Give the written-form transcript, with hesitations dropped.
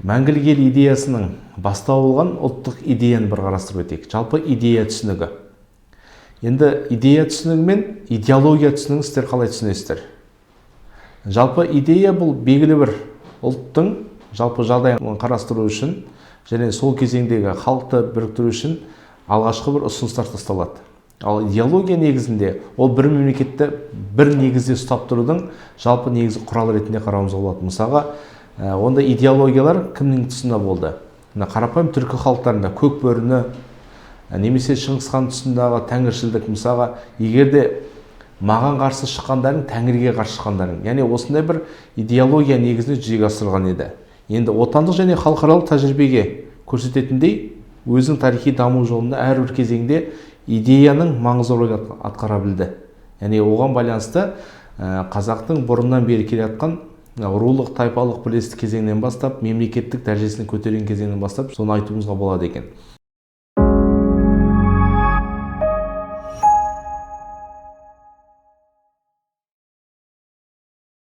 Мәңгілік ел идеясының бастауы болған ұлттық идеяны бір қарастырып өтейік. Жалпы идея түсінігі. Енді идея түсінігі мен идеология түсінігін сіздер қалай түсінесіздер? Жалпы идея бұл белгілі бір ұлттың жалпы жағдайын қарастыру үшін және сол кезеңдегі халықты біріктіру үшін алғашқы бір ұсыныстар тасталады. Ал идеология негізінде ол бір мемлекетті бір негізде ұстап тұрудың жалпы негізі құрал ретінде қарауымызға болады. Мысалға, онда идеологиялар кімнің тұсында болды? Қарапайым түркі халықтарында көк бөріні немесе Шыңғыс хан тұсындағы тәңіршілдік, мысалға, егерде маған қарсы шыққандардың тәңірге қарсы шыққандардың, яғни осындай бір идеология негізінде жүзеге асырылған еді. Енді отандық және халықаралық тәжірибеге көрсететіндей, өзінің тарихи даму жолында әрбір кезеңде идеяның маңызды рөл атқара білді. Яғни оған байланысты қазақтың бұрыннан бері келе жатқан рулық, тайпалық бірлестік кезеңінен бастап, мемлекеттік дәрежесін көтерген кезеңінен бастап, соны айтуымызға болады екен.